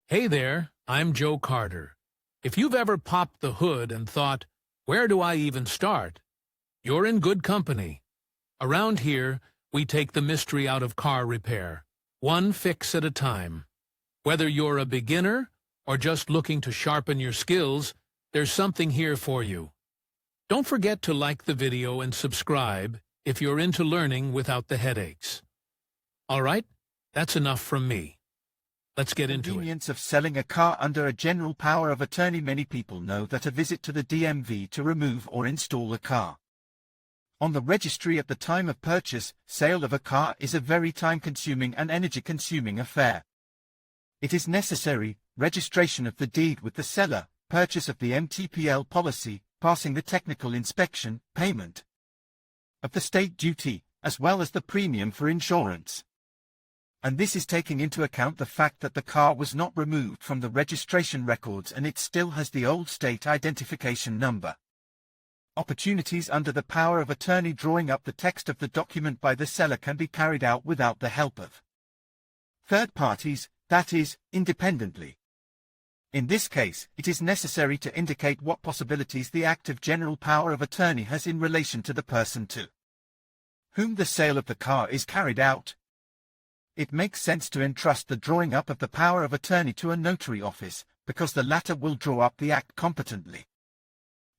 Hey there, I'm Joe Carter. If you've ever popped the hood and thought, where do I even start? You're in good company. Around here, we take the mystery out of car repair, one fix at a time. Whether you're a beginner or just looking to sharpen your skills, there's something here for you. Don't forget to like the video and subscribe if you're into learning without the headaches. All right, that's enough from me. Let's get into it. Convenience of selling a car under a general power of attorney. Many people know that a visit to the DMV to remove or install a car on the registry at the time of purchase, sale of a car is a very time-consuming and energy-consuming affair. It is necessary, registration of the deed with the seller, purchase of the MTPL policy, passing the technical inspection, payment of the state duty, as well as the premium for insurance. And this is taking into account the fact that the car was not removed from the registration records and it still has the old state identification number. Opportunities under the power of attorney. Drawing up the text of the document by the seller can be carried out without the help of third parties, that is, independently. In this case, it is necessary to indicate what possibilities the active general power of attorney has in relation to the person to whom the sale of the car is carried out. It makes sense to entrust the drawing up of the power of attorney to a notary office, because the latter will draw up the act competently.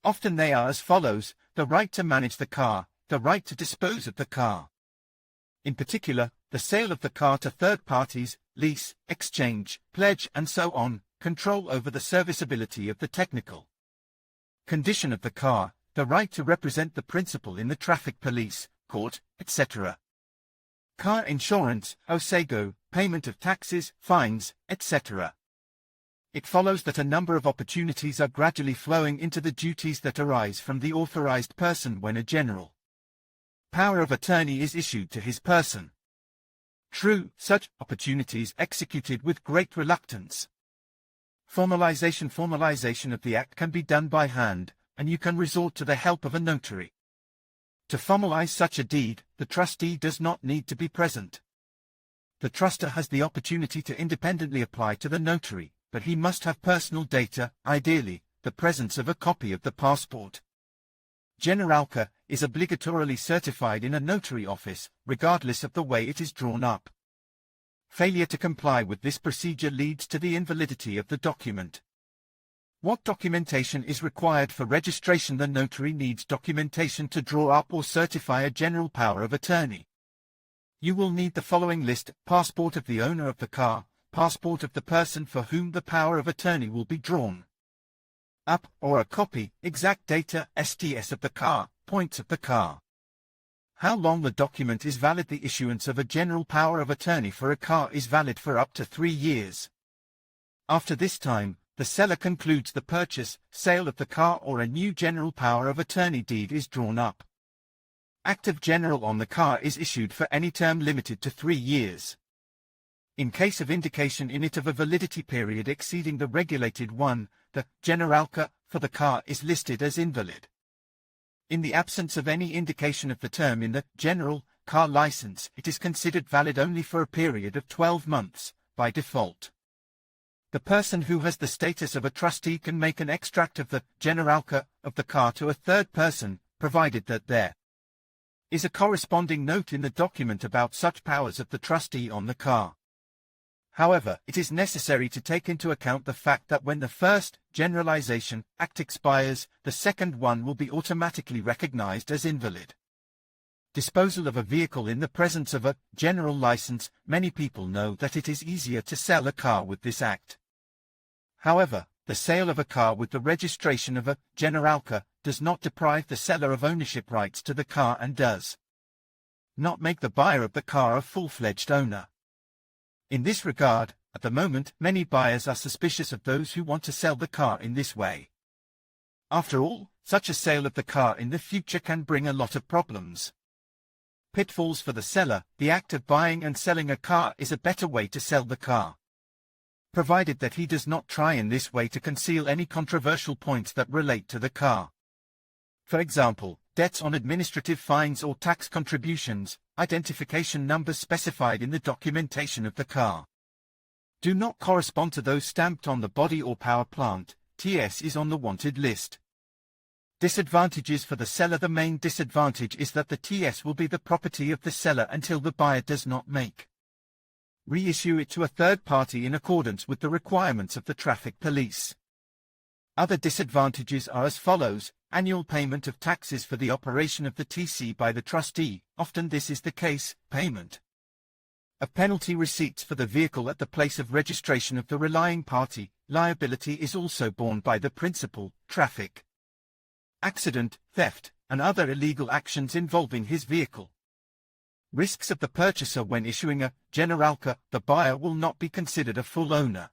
Often they are as follows: the right to manage the car, the right to dispose of the car. In particular, the sale of the car to third parties, lease, exchange, pledge and so on, control over the serviceability of the technical condition of the car, the right to represent the principal in the traffic police, court, etc. Car insurance, OSEGO, payment of taxes, fines, etc. It follows that a number of opportunities are gradually flowing into the duties that arise from the authorized person when a general power of attorney is issued to his person. True, such opportunities executed with great reluctance. Formalization of the act can be done by hand, and you can resort to the help of a notary. To formalize such a deed, the trustee does not need to be present. The trustor has the opportunity to independently apply to the notary, but he must have personal data, ideally, the presence of a copy of the passport. Generalka is obligatorily certified in a notary office, regardless of the way it is drawn up. Failure to comply with this procedure leads to the invalidity of the document. What documentation is required for registration? The notary needs documentation to draw up or certify a general power of attorney. You will need the following list: passport of the owner of the car, passport of the person for whom the power of attorney will be drawn up, or a copy, exact data, STS of the car, points of the car. How long the document is valid? The issuance of a general power of attorney for a car is valid for up to 3 years. After this time, the seller concludes the purchase, sale of the car, or a new general power of attorney deed is drawn up. Active general on the car is issued for any term limited to 3 years. In case of indication in it of a validity period exceeding the regulated one, the generalka for the car is listed as invalid. In the absence of any indication of the term in the general car license, it is considered valid only for a period of 12 months, by default. The person who has the status of a trustee can make an extract of the generalka of the car to a third person, provided that there is a corresponding note in the document about such powers of the trustee on the car. However, it is necessary to take into account the fact that when the first generalization act expires, the second one will be automatically recognized as invalid. Disposal of a vehicle in the presence of a general license. Many people know that it is easier to sell a car with this act. However, the sale of a car with the registration of a generalka does not deprive the seller of ownership rights to the car and does not make the buyer of the car a full-fledged owner. In this regard, at the moment, many buyers are suspicious of those who want to sell the car in this way. After all, such a sale of the car in the future can bring a lot of problems. Pitfalls for the seller. The act of buying and selling a car is a better way to sell the car, provided that he does not try in this way to conceal any controversial points that relate to the car. For example, debts on administrative fines or tax contributions, identification numbers specified in the documentation of the car. do not correspond to those stamped on the body or power plant. TS is on the wanted list. Disadvantages for the seller. The main disadvantage is that the TS will be the property of the seller until the buyer does not reissue it to a third party in accordance with the requirements of the traffic police. Other disadvantages are as follows: annual payment of taxes for the operation of the TC by the trustee, often this is the case, payment of penalty receipts for the vehicle at the place of registration of the relying party. Liability is also borne by the principal, traffic accident, theft, and other illegal actions involving his vehicle. Risks of the purchaser. When issuing a generalka, the buyer will not be considered a full owner.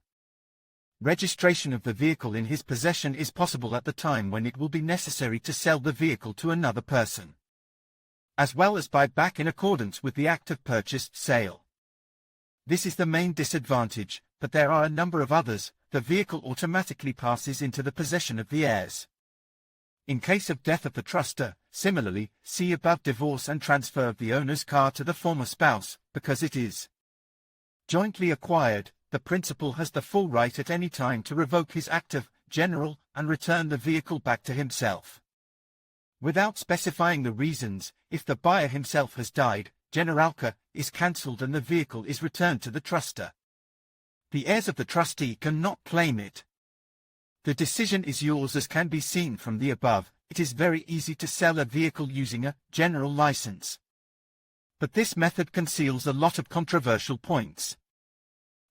Registration of the vehicle in his possession is possible at the time when it will be necessary to sell the vehicle to another person, as well as buy back in accordance with the act of purchase sale. This is the main disadvantage, but there are a number of others. The vehicle automatically passes into the possession of the heirs. In case of death of the truster, similarly, see above. Divorce and transfer of the owner's car to the former spouse, because it is jointly acquired, the principal has the full right at any time to revoke his act of general and return the vehicle back to himself. Without specifying the reasons, if the buyer himself has died, generalka is cancelled and the vehicle is returned to the truster. The heirs of the trustee cannot claim it. The decision is yours. As can be seen from the above, it is very easy to sell a vehicle using a general license. But this method conceals a lot of controversial points.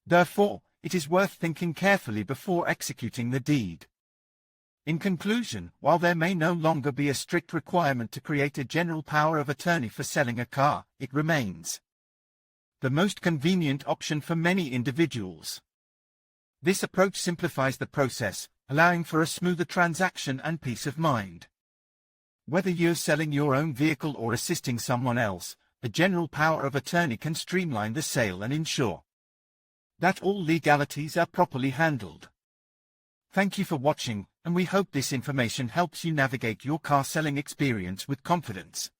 Therefore, it is worth thinking carefully before executing the deed. In conclusion, while there may no longer be a strict requirement to create a general power of attorney for selling a car, it remains the most convenient option for many individuals. This approach simplifies the process, allowing for a smoother transaction and peace of mind. Whether you're selling your own vehicle or assisting someone else, a general power of attorney can streamline the sale and ensure that all legalities are properly handled. Thank you for watching, and we hope this information helps you navigate your car selling experience with confidence.